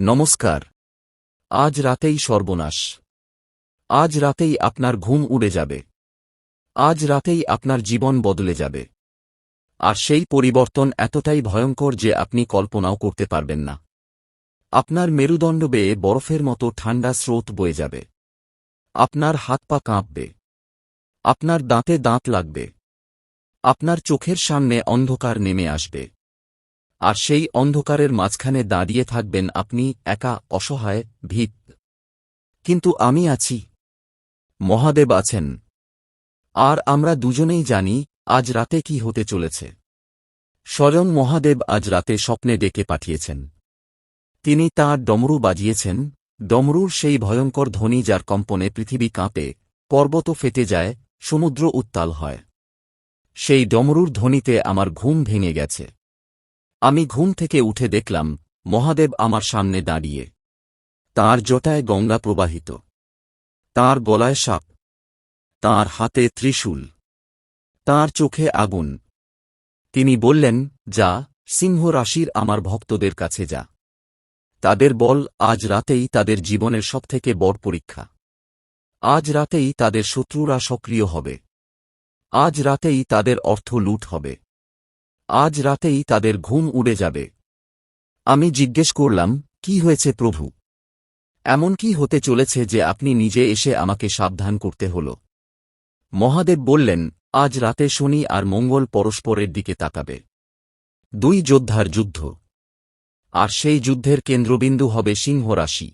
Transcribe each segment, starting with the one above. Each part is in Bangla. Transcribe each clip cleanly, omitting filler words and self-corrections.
নমস্কার। আজ রাতেই সর্বনাশ। আজ রাতেই আপনার ঘুম উড়ে যাবে। আজ রাতেই আপনার জীবন বদলে যাবে। আর সেই পরিবর্তন এতটাই ভয়ঙ্কর যে আপনি কল্পনাও করতে পারবেন না। আপনার মেরুদণ্ড বেয়ে বরফের মতো ঠান্ডা স্রোত বয়ে যাবে। আপনার হাত পা কাঁপবে। আপনার দাঁতে দাঁত লাগবে। আপনার চোখের সামনে অন্ধকার নেমে আসবে। আর সেই অন্ধকারের মাঝখানে দাঁড়িয়ে থাকবেন আপনি, একা, অসহায়, ভীত। কিন্তু আমি আছি। মহাদেব আছেন। আর আমরা দুজনেই জানি আজ রাতে কি হতে চলেছে। স্বয়ং মহাদেব আজ রাতে স্বপ্নে ডেকে পাঠিয়েছেন। তিনি তাঁর ডমরু বাজিয়েছেন, ডমরুর সেই ভয়ঙ্কর ধ্বনি যার কম্পনে পৃথিবী কাঁপে, পর্বত ফেটে যায়, সমুদ্র উত্তাল হয়। সেই ডমরুর ধ্বনিতে আমার ঘুম ভেঙে গেছে। আমি ঘুম থেকে উঠে দেখলাম মহাদেব আমার সামনে দাঁড়িয়ে। তাঁর জটায় গঙ্গা প্রবাহিত। তাঁর গলায় সাপ। তাঁর হাতে ত্রিশূল। তাঁর চোখে আগুন। তিনি বললেন, যা, সিংহ রাশির আমার ভক্তদের কাছে যা। তাদের বল, আজ রাতেই তাদের জীবনের সবথেকে বড় পরীক্ষা। আজ রাতেই তাদের শত্রুরা সক্রিয় হবে। আজ রাতেই তাদের অর্থ লুট হবে। আজ রাতেই তাদের ঘুম উড়ে যাবে। আমি জিজ্ঞেস করলাম, কি হয়েছে প্রভু? এমন কি হতে চলেছে যে আপনি নিজে এসে আমাকে সাবধান করতে হল? মহাদেব বললেন, আজ রাতে শনি আর মঙ্গল পরস্পরের দিকে তাকাবে। দুই যোদ্ধার যুদ্ধ। আর সেই যুদ্ধের কেন্দ্রবিন্দু হবে সিংহ রাশি।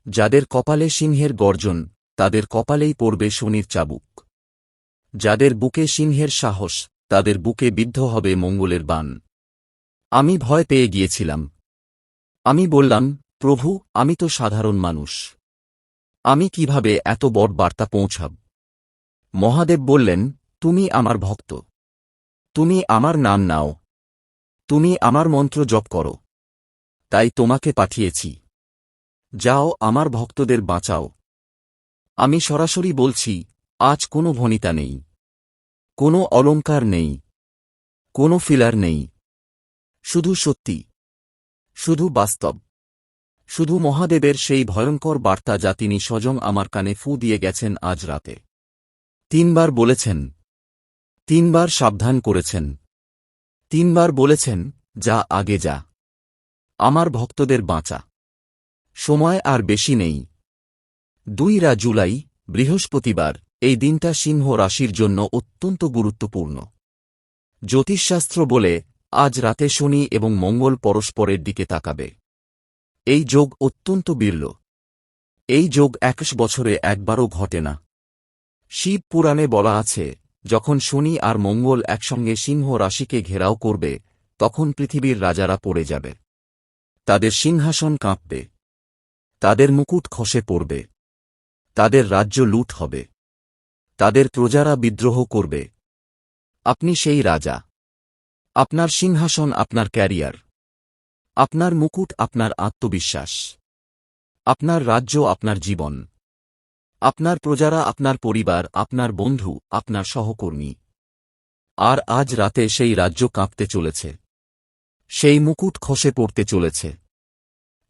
যাদের কপালে সিংহের গর্জন, তাদের কপালেই পড়বে শনির চাবুক। যাদের বুকে সিংহের সাহস, তাদের বুকে বিদ্ধ হবে মঙ্গলের বাণ। আমি ভয় পেয়ে গিয়েছিলাম। আমি বললাম, প্রভু, আমি তো সাধারণ মানুষ। আমি কিভাবে এত বড় বার্তা পৌঁছাব? মহাদেব বললেন, তুমি আমার ভক্ত। তুমি আমার নাম নাও। তুমি আমার মন্ত্র জপ করো। তাই তোমাকে পাঠিয়েছি। যাও, আমার ভক্তদের বাঁচাও। আমি সরাসরি বলছি, আজ কোনো ভনিতা নেই। কোনো অলংকার নেই। কোনো ফিলার নেই। শুধু সত্যি। শুধু বাস্তব। শুধু মহাদেবের সেই ভয়ঙ্কর বার্তা যা তিনি স্বয়ং আমার কানে ফু দিয়ে গেছেন আজ রাতে। 3 বার বলেছেন। 3 বার সাবধান করেছেন। 3 বার বলেছেন, যা, আগে যা। আমার ভক্তদের বাঁচা। সময় আর বেশি নেই। 2 জুলাই, বৃহস্পতিবার, এই দিনটা সিংহ রাশির জন্য অত্যন্ত গুরুত্বপূর্ণ। জ্যোতিষশাস্ত্র বলে, আজ রাতে শনি এবং মঙ্গল পরস্পরের দিকে তাকাবে। এই যোগ অত্যন্ত বিরল। এই যোগ 21 বছরে একবারও ঘটে না। শিব পুরাণে বলা আছে, যখন শনি আর মঙ্গল একসঙ্গে সিংহ রাশিকে ঘেরাও করবে, তখন পৃথিবীর রাজারা পড়ে যাবে। তাদের সিংহাসন কাঁপবে। তাদের মুকুট খসে পড়বে। তাদের রাজ্য লুট হবে। তাদের প্রজারা বিদ্রোহ করবে। আপনি সেই রাজা। আপনার সিংহাসন আপনার ক্যারিয়ার। আপনার মুকুট আপনার আত্মবিশ্বাস। আপনার রাজ্য আপনার জীবন। আপনার প্রজারা আপনার পরিবার, আপনার বন্ধু, আপনার সহকর্মী। আর আজ রাতে সেই রাজ্য কাঁপতে চলেছে। সেই মুকুট খসে পড়তে চলেছে।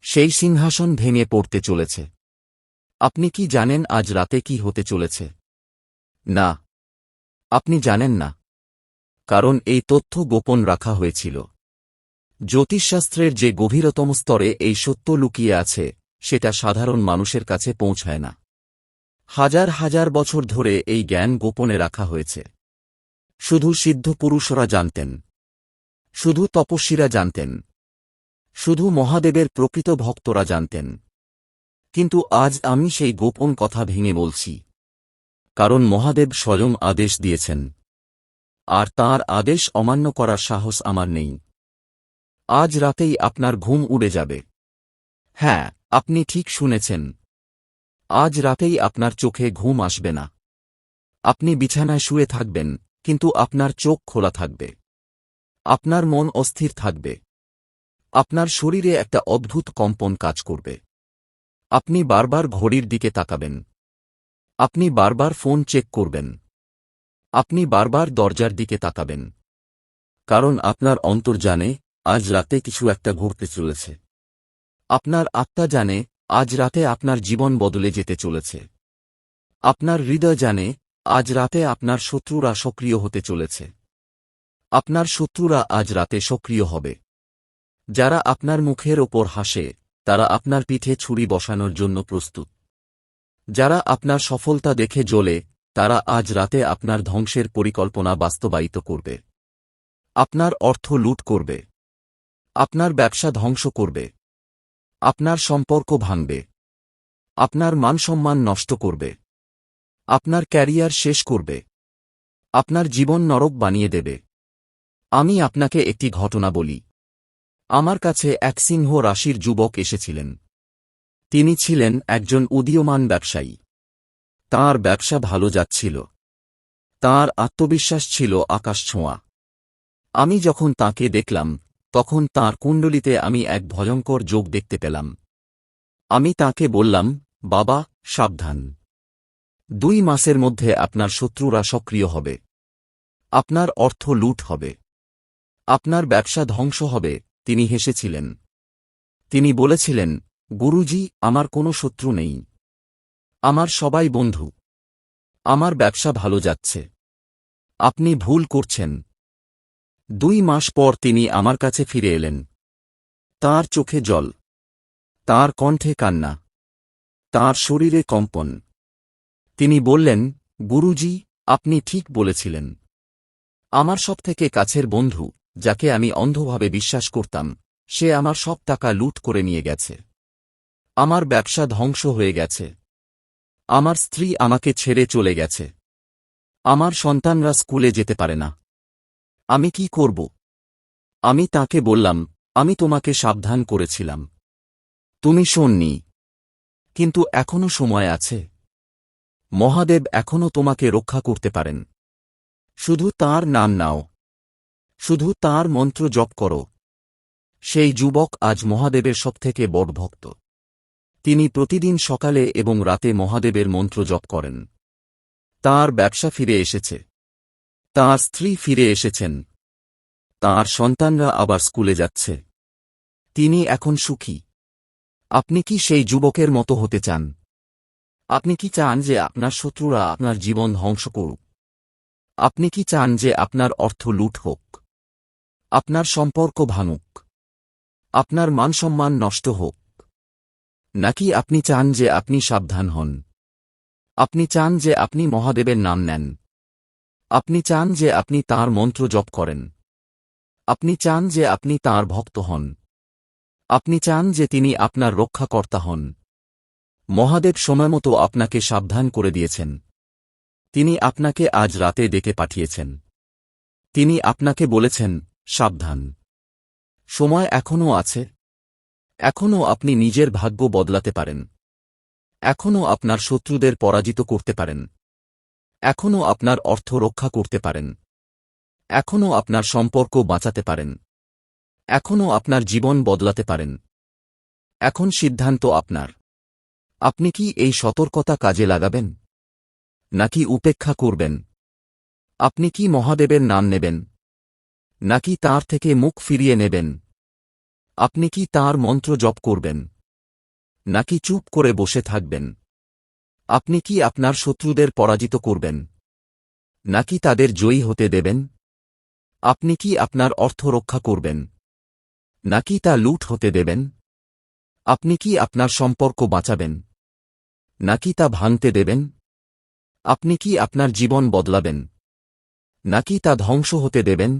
সেই সিংহাসন ভেঙে পড়তে চলেছে। আপনি কি জানেন আজ রাতে কি হতে চলেছে? না, আপনি জানেন না। কারণ এই তথ্য গোপন রাখা হয়েছিল। জ্যোতিষশাস্ত্রের যে গভীরতম স্তরে এই সত্য লুকিয়ে আছে, সেটা সাধারণ মানুষের কাছে পৌঁছায় না। হাজার হাজার বছর ধরে এই জ্ঞান গোপনে রাখা হয়েছে। শুধু সিদ্ধ পুরুষরা জানতেন। শুধু তপস্বীরা জানতেন। শুধু মহাদেবের প্রকৃত ভক্তরা জানতেন। কিন্তু আজ আমি সেই গোপন কথা ভেঙে বলছি। কারণ মহাদেব স্বয়ং আদেশ দিয়েছেন। আর তাঁর আদেশ অমান্য করার সাহস আমার নেই। আজ রাতেই আপনার ঘুম উড়ে যাবে। হ্যাঁ, আপনি ঠিক শুনেছেন। আজ রাতেই আপনার চোখে ঘুম আসবে না। আপনি বিছানায় শুয়ে থাকবেন, কিন্তু আপনার চোখ খোলা থাকবে। আপনার মন অস্থির থাকবে। আপনার শরীরে একটা অদ্ভুত কম্পন কাজ করবে। আপনি বারবার ঘড়ির দিকে তাকাবেন। আপনি বারবার ফোন চেক করবেন। আপনি বারবার দরজার দিকে তাকাবেন। কারণ আপনার অন্তর জানে, আজ রাতে কিছু একটা ঘটতে চলেছে। আপনার আত্মা জানে আজ রাতে আপনার জীবন বদলে যেতে চলেছে। আপনার হৃদয় জানে আজ রাতে আপনার শত্রুরা সক্রিয় হতে চলেছে। আপনার শত্রুরা আজ রাতে সক্রিয় হবে। যারা আপনার মুখের ওপর হাসে তারা আপনার পিঠে ছুরি বসানোর জন্য প্রস্তুত। যারা আপনার সফলতা দেখে জ্বলে তারা আজ রাতে আপনার ধ্বংসের পরিকল্পনা বাস্তবায়িত করবে। আপনার অর্থ লুট করবে। আপনার ব্যবসা ধ্বংস করবে। আপনার সম্পর্ক ভাঙবে। আপনার মানসম্মান নষ্ট করবে। আপনার ক্যারিয়ার শেষ করবে। আপনার জীবন নরক বানিয়ে দেবে। আমি আপনাকে একটি ঘটনা বলি। আমার কাছে এক সিংহ রাশির যুবক এসেছিলেন। তিনি ছিলেন একজন উদীয়মান ব্যবসায়ী। তাঁর ব্যবসা ভালো যাচ্ছিল। তাঁর আত্মবিশ্বাস ছিল আকাশছোঁয়া। আমি যখন তাঁকে দেখলাম তখন তাঁর কুণ্ডলিতে আমি এক ভয়ঙ্কর যোগ দেখতে পেলাম। আমি তাঁকে বললাম, বাবা, সাবধান। 2 মাসের মধ্যে আপনার শত্রুরা সক্রিয় হবে। আপনার অর্থ লুট হবে। আপনার ব্যবসা ধ্বংস হবে। তিনি হেসেছিলেন। তিনি বলেছিলেন, গুরুজি, আমার কোনো শত্রু নেই। আমার সবাই বন্ধু। আমার ব্যবসা ভালো যাচ্ছে। আপনি ভুল করছেন। 2 মাস পর তিনি আমার কাছে ফিরে এলেন। তাঁর চোখে জল। তাঁর কণ্ঠে কান্না। তাঁর শরীরে কম্পন। তিনি বললেন, গুরুজি, আপনি ঠিক বলেছিলেন। আমার সবথেকে কাছের বন্ধু, যাকে আমি অন্ধভাবে বিশ্বাস করতাম, সে আমার সব টাকা লুট করে নিয়ে গেছে। আমার ব্যবসা ধ্বংস হয়ে গেছে। আমার স্ত্রী আমাকে ছেড়ে চলে গেছে। আমার সন্তানরা স্কুলে যেতে পারে না। আমি কি করব? আমি তাকে বললাম, আমি তোমাকে সাবধান করেছিলাম। তুমি শোননি। কিন্তু এখনো সময় আছে। মহাদেব এখনো তোমাকে রক্ষা করতে পারেন। শুধু তাঁর নাম নাও। শুধু তাঁর মন্ত্র জপ করো। সেই যুবক আজ মহাদেবের সবথেকে বড় ভক্ত। তিনি প্রতিদিন সকালে এবং রাতে মহাদেবের মন্ত্র জপ করেন। তাঁর ব্যবসা ফিরে এসেছে। তাঁর স্ত্রী ফিরে এসেছেন। তাঁর সন্তানরা আবার স্কুলে যাচ্ছে। তিনি এখন সুখী। আপনি কি সেই যুবকের মতো হতে চান? আপনি কি চান যে আপনার শত্রুরা আপনার জীবন ধ্বংস করুক? আপনি কি চান যে আপনার অর্থ লুট হোক? আপনার সম্পর্ক ভাঙুক? আপনার মানসম্মান নষ্ট হোক? নাকি আপনি চান যে আপনি সাবধান হন? আপনি চান যে আপনি মহাদেবের নাম নেন? আপনি চান যে আপনি তাঁর মন্ত্র জপ করেন? আপনি চান যে আপনি তাঁর ভক্ত হন? আপনি চান যে তিনি আপনার রক্ষাকর্তা হন? মহাদেব সময়মতো আপনাকে সাবধান করে দিয়েছেন। তিনি আপনাকে আজ রাতে ডেকে পাঠিয়েছেন। তিনি আপনাকে বলেছেন, সাবধান। সময় এখনও আছে। এখনও আপনি নিজের ভাগ্য বদলাতে পারেন। এখনও আপনার শত্রুদের পরাজিত করতে পারেন। এখনও আপনার অর্থ রক্ষা করতে পারেন। এখনও আপনার সম্পর্ক বাঁচাতে পারেন। এখনও আপনার জীবন বদলাতে পারেন। এখন সিদ্ধান্ত আপনার। আপনি কি এই সতর্কতা কাজে লাগাবেন? নাকি উপেক্ষা করবেন? আপনি কি মহাদেবের নাম নেবেন? নাকি তাঁর থেকে মুখ ফিরিয়ে নেবেন? আপনি কি তাঁর মন্ত্র জপ করবেন? নাকি চুপ করে বসে থাকবেন? আপনি কি আপনার শত্রুদের পরাজিত করবেন? নাকি তাদের জয়ী হতে দেবেন? আপনি কি আপনার অর্থ রক্ষা করবেন? নাকি তা লুট হতে দেবেন? আপনি কি আপনার সম্পর্ক বাঁচাবেন? নাকি তা ভাঙতে দেবেন? আপনি কি আপনার জীবন বদলাবেন? নাকি তা ধ্বংস হতে দেবেন?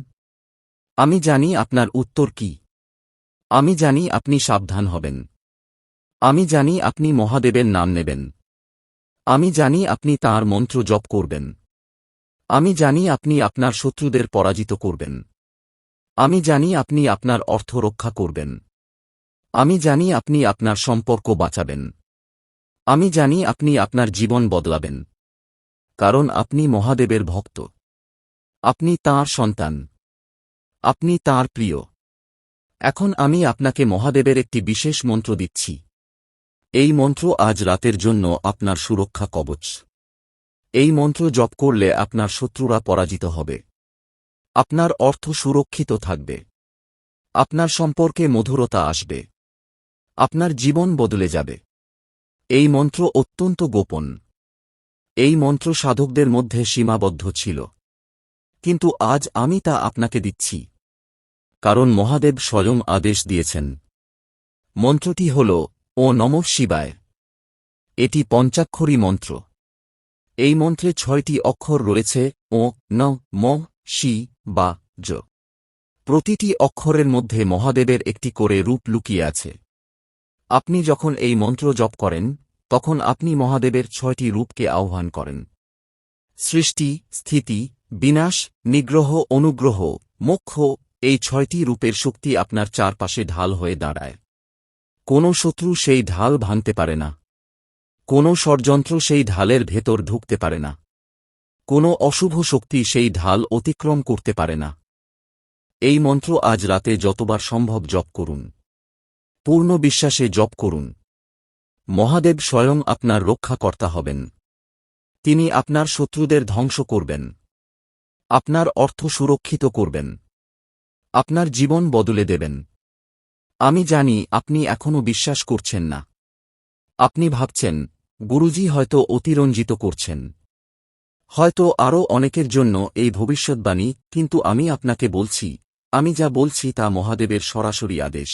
আমি জানি আপনার উত্তর কি। আমি জানি আপনি সাবধান হবেন। আমি জানি আপনি মহাদেবের নাম নেবেন। আমি জানি আপনি তাঁর মন্ত্র জপ করবেন। আমি জানি আপনি আপনার শত্রুদের পরাজিত করবেন। আমি জানি আপনি আপনার অর্থ রক্ষা করবেন। আমি জানি আপনি আপনার সম্পর্ক বাঁচাবেন। আমি জানি আপনি আপনার জীবন বদলাবেন। কারণ আপনি মহাদেবের ভক্ত। আপনি তাঁর সন্তান। আপনি তাঁর প্রিয়। এখন আমি আপনাকে মহাদেবের একটি বিশেষ মন্ত্র দিচ্ছি। এই মন্ত্র আজ রাতের জন্য আপনার সুরক্ষা কবচ। এই মন্ত্র জপ করলে আপনার শত্রুরা পরাজিত হবে। আপনার অর্থ সুরক্ষিত থাকবে। আপনার সম্পর্কে মধুরতা আসবে। আপনার জীবন বদলে যাবে। এই মন্ত্র অত্যন্ত গোপন। এই মন্ত্র সাধকদের মধ্যে সীমাবদ্ধ ছিল। কিন্তু আজ আমি তা আপনাকে দিচ্ছি, কারণ মহাদেব স্বয়ং আদেশ দিয়েছেন। মন্ত্রটি হল ও নমঃ শিবায়। এটি পঞ্চাক্ষরী মন্ত্র। এই মন্ত্রে 6টি অক্ষর রয়েছে, ও, ন, ম, শি বা জ। প্রতিটি অক্ষরের মধ্যে মহাদেবের একটি করে রূপ লুকিয়ে আছে। আপনি যখন এই মন্ত্র জপ করেন, তখন আপনি মহাদেবের 6টি রূপকে আহ্বান করেন। সৃষ্টি, স্থিতি, বিনাশ, নিগ্রহ, অনুগ্রহ, মোক্ষ, এই 6টি রূপের শক্তি আপনার চারপাশে ঢাল হয়ে দাঁড়ায়। কোনো শত্রু সেই ঢাল ভাঙতে পারে না। কোনো ষড়যন্ত্র সেই ঢালের ভেতর ঢুকতে পারে না। কোনো অশুভ শক্তি সেই ঢাল অতিক্রম করতে পারে না। এই মন্ত্র আজ রাতে যতবার সম্ভব জপ করুন। পূর্ণ বিশ্বাসে জপ করুন। মহাদেব স্বয়ং আপনার রক্ষাকর্তা হবেন। তিনি আপনার শত্রুদের ধ্বংস করবেন। আপনার অর্থ সুরক্ষিত করবেন। আপনার জীবন বদলে দেবেন। আমি জানি আপনি এখনও বিশ্বাস করছেন না। আপনি ভাবছেন, গুরুজি হয়তো অতিরঞ্জিত করছেন। হয়তো আরও অনেকের জন্য এই ভবিষ্যদ্বাণী, কিন্তু আমি আপনাকে বলছি, আমি যা বলছি তা মহাদেবের সরাসরি আদেশ।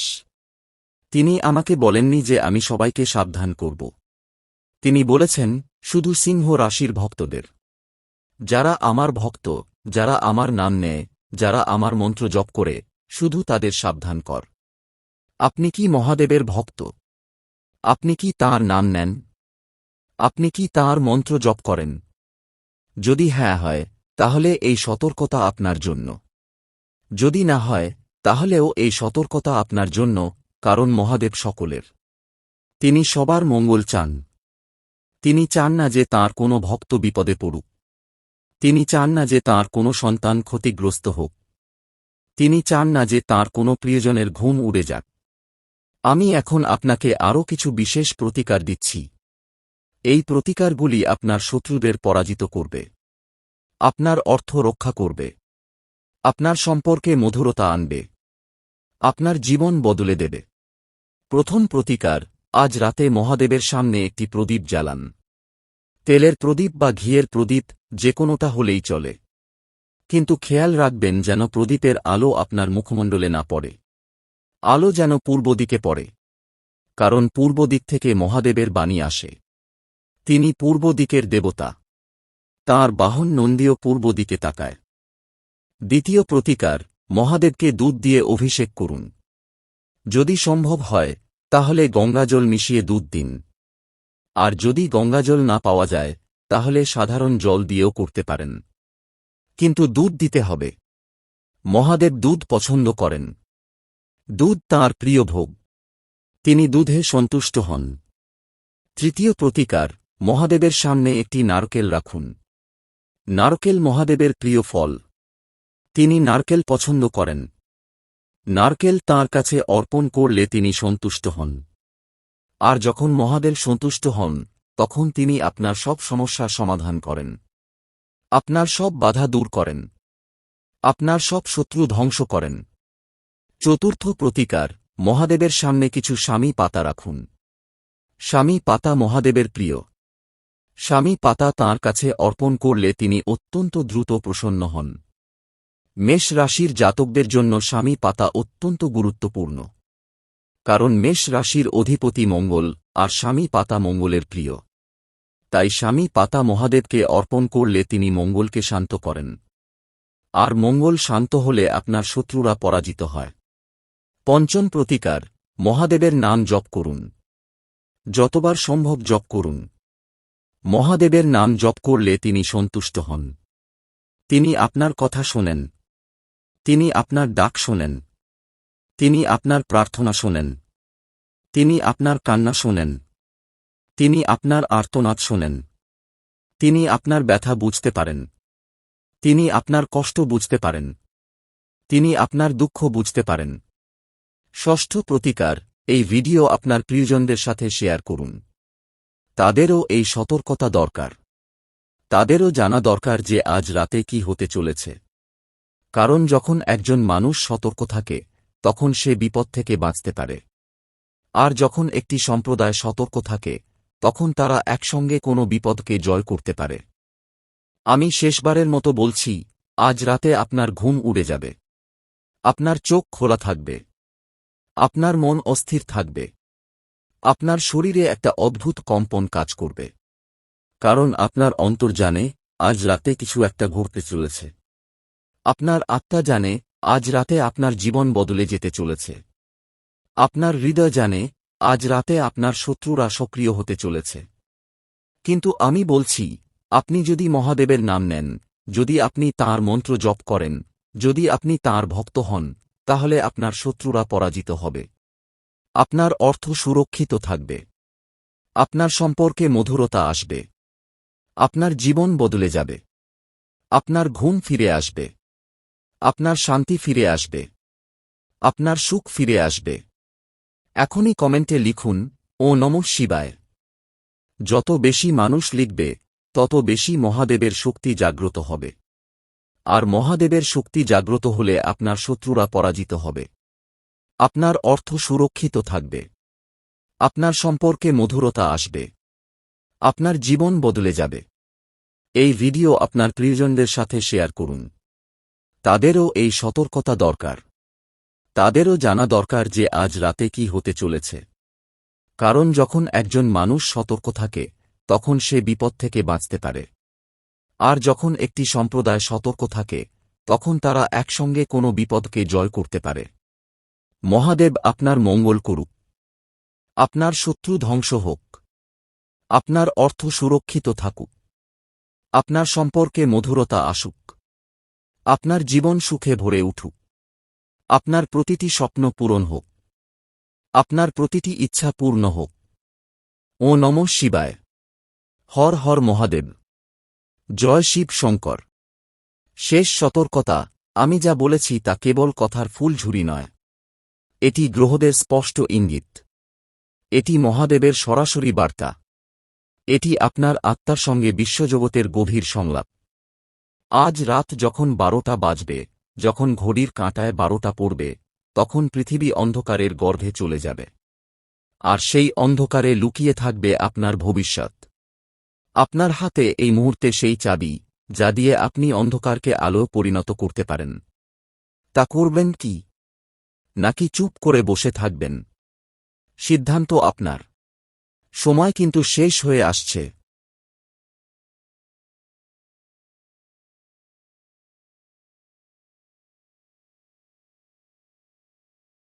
তিনি আমাকে বলেননি যে আমি সবাইকে সাবধান করব। তিনি বলেছেন, শুধু সিংহ রাশির ভক্তদের। যারা আমার ভক্ত, যারা আমার নাম নেয়, যারা আমার মন্ত্র জপ করে, শুধু তাদের সাবধান কর। আপনি কি মহাদেবের ভক্ত? আপনি কি তাঁর নাম নেন? আপনি কি তাঁর মন্ত্র জপ করেন? যদি হ্যাঁ হয়, তাহলে এই সতর্কতা আপনার জন্য। যদি না হয়, তাহলেও এই সতর্কতা আপনার জন্য, কারণ মহাদেব সকলের। তিনি সবার মঙ্গল চান। তিনি চান না যে তাঁর কোনো ভক্ত বিপদে পড়ুক। তিনি চান না যে তাঁর কোনো সন্তান ক্ষতিগ্রস্ত হোক। তিনি চান না যে তাঁর কোনো প্রিয়জনের ঘুম উড়ে যাক। আমি এখন আপনাকে আরও কিছু বিশেষ প্রতিকার দিচ্ছি। এই প্রতিকারগুলি আপনার শত্রুদের পরাজিত করবে। আপনার অর্থ রক্ষা করবে। আপনার সম্পর্কে মধুরতা আনবে। আপনার জীবন বদলে দেবে। প্রথম প্রতিকার, আজ রাতে মহাদেবের সামনে একটি প্রদীপ জ্বালান। তেলের প্রদীপ বা ঘিয়ের প্রদীপ, যে কোনোটা হলেই চলে। কিন্তু খেয়াল রাখবেন যেন প্রদীপের আলো আপনার মুখমণ্ডলে না পড়ে। আলো যেন পূর্ব দিকে পড়ে। কারণ পূর্ব দিক থেকে মহাদেবের বাণী আসে। তিনি পূর্ব দিকের দেবতা। তাঁর বাহন নন্দীও পূর্ব দিকে তাকায়। দ্বিতীয় প্রতিকার, মহাদেবকে দুধ দিয়ে অভিষেক করুন। যদি সম্ভব হয়, তাহলে গঙ্গাজল মিশিয়ে দুধ দিন। আর যদি গঙ্গাজল না পাওয়া যায়, তাহলে সাধারণ জল দিয়েও করতে পারেন। কিন্তু দুধ দিতে হবে। মহাদেব দুধ পছন্দ করেন। দুধ তাঁর প্রিয় ভোগ। তিনি দুধে সন্তুষ্ট হন। তৃতীয় প্রতিকার, মহাদেবের সামনে একটি নারকেল রাখুন। নারকেল মহাদেবের প্রিয় ফল। তিনি নারকেল পছন্দ করেন। নারকেল তাঁর কাছে অর্পণ করলে তিনি সন্তুষ্ট হন। আর যখন মহাদেব সন্তুষ্ট হন, তখন তিনি আপনার সব সমস্যার সমাধান করেন। আপনার সব বাধা দূর করেন। আপনার সব শত্রু ধ্বংস করেন। চতুর্থ প্রতিকার, মহাদেবের সামনে কিছু শামী পাতা রাখুন। শামী পাতা মহাদেবের প্রিয়। শামী পাতা তাঁর কাছে অর্পণ করলে তিনি অত্যন্ত দ্রুত প্রসন্ন হন। মেষ রাশির জাতকদের জন্য শামী পাতা অত্যন্ত গুরুত্বপূর্ণ। কারণ মেষ রাশির অধিপতি মঙ্গল, আর শামী পাতা মঙ্গলের প্রিয়। তাই শামী পাতা মহাদেবকে অর্পণ করলে তিনি মঙ্গলকে শান্ত করেন। আর মঙ্গল শান্ত হলে আপনার শত্রুরা পরাজিত হয়। পঞ্চম প্রতিকার, মহাদেবের নাম জপ করুন। যতবার সম্ভব জপ করুন। মহাদেবের নাম জপ করলে তিনি সন্তুষ্ট হন। তিনি আপনার কথা শোনেন। তিনি আপনার ডাক শোনেন। তিনি আপনার প্রার্থনা শোনেন। তিনি আপনার কান্না শোনেন। তিনি আপনার আর্তনাদ শোনেন। তিনি আপনার ব্যথা বুঝতে পারেন। তিনি আপনার কষ্ট বুঝতে পারেন। তিনি আপনার দুঃখ বুঝতে পারেন। ষষ্ঠ প্রতিকার, এই ভিডিও আপনার প্রিয়জনদের সাথে শেয়ার করুন। তাদেরও এই সতর্কতা দরকার। তাদেরও জানা দরকার যে আজ রাতে কি হতে চলেছে। কারণ যখন একজন মানুষ সতর্ক থাকে, তখন সে বিপদ থেকে বাঁচতে পারে। আর যখন একটি সম্প্রদায় সতর্ক থাকে তখন তারা একসঙ্গে কোনো বিপদকে জয় করতে পারে। আমি শেষবারের মতো বলছি, আজ রাতে আপনার ঘুম উড়ে যাবে। আপনার চোখ খোলা থাকবে। আপনার মন অস্থির থাকবে। আপনার শরীরে একটা অদ্ভুত কম্পন কাজ করবে। কারণ আপনার অন্তর জানে আজ রাতে কিছু একটা ঘটতে চলেছে। আপনার আত্মা জানে আজ রাতে আপনার জীবন বদলে যেতে চলেছে। আপনার হৃদয় জানে আজ রাতে আপনার শত্রুরা সক্রিয় হতে চলেছে। কিন্তু আমি বলছি, আপনি যদি মহাদেবের নাম নেন, যদি আপনি তাঁর মন্ত্র জপ করেন, যদি আপনি তাঁর ভক্ত হন, তাহলে আপনার শত্রুরা পরাজিত হবে। আপনার অর্থ সুরক্ষিত থাকবে। আপনার সম্পর্কে মধুরতা আসবে। আপনার জীবন বদলে যাবে। আপনার ঘুম ফিরে আসবে। আপনার শান্তি ফিরে আসবে। আপনার সুখ ফিরে আসবে। এখনই কমেন্টে লিখুন, ও নমঃ শিবায়। যত বেশি মানুষ লিখবে তত বেশি মহাদেবের শক্তি জাগ্রত হবে। আর মহাদেবের শক্তি জাগ্রত হলে আপনার শত্রুরা পরাজিত হবে। আপনার অর্থ সুরক্ষিত থাকবে। আপনার সম্পর্কে মধুরতা আসবে। আপনার জীবন বদলে যাবে। এই ভিডিও আপনার প্রিয়জনদের সাথে শেয়ার করুন। তাদেরও এই সতর্কতা দরকার। তাদেরও জানা দরকার যে আজ রাতে কি হতে চলেছে। কারণ যখন একজন মানুষ সতর্ক থাকে তখন সে বিপদ থেকে বাঁচতে পারে। আর যখন একটি সম্প্রদায় সতর্ক থাকে তখন তারা একসঙ্গে কোনো বিপদকে জয় করতে পারে। মহাদেব আপনার মঙ্গল করুক। আপনার শত্রু ধ্বংস হোক। আপনার অর্থ সুরক্ষিত থাকুক। আপনার সম্পর্কে মধুরতা আসুক। আপনার জীবন সুখে ভরে উঠুক। আপনার প্রতিটি স্বপ্ন পূরণ হোক। আপনার প্রতিটি ইচ্ছা পূর্ণ হোক। ও নমঃ শিবায়। হর হর মহাদেব। জয় শিব শঙ্কর। শেষ সতর্কতা, আমি যা বলেছি তা কেবল কথার ফুলঝুরি নয়। এটি গ্রহদের স্পষ্ট ইঙ্গিত। এটি মহাদেবের সরাসরি বার্তা। এটি আপনার আত্মার সঙ্গে বিশ্বজগতের গভীর সংলাপ। আজ রাত যখন 12টা বাজবে, যখন ঘড়ির কাঁটায় 12টা পড়বে, তখন পৃথিবী অন্ধকারের গর্ভে চলে যাবে। আর সেই অন্ধকারে লুকিয়ে থাকবে আপনার ভবিষ্যৎ। আপনার হাতে এই মুহূর্তে সেই চাবি, যা দিয়ে আপনি অন্ধকারকে আলো পরিণত করতে পারেন। তা করবেন কি? নাকি চুপ করে বসে থাকবেন? সিদ্ধান্ত আপনার। সময় কিন্তু শেষ হয়ে আসছে।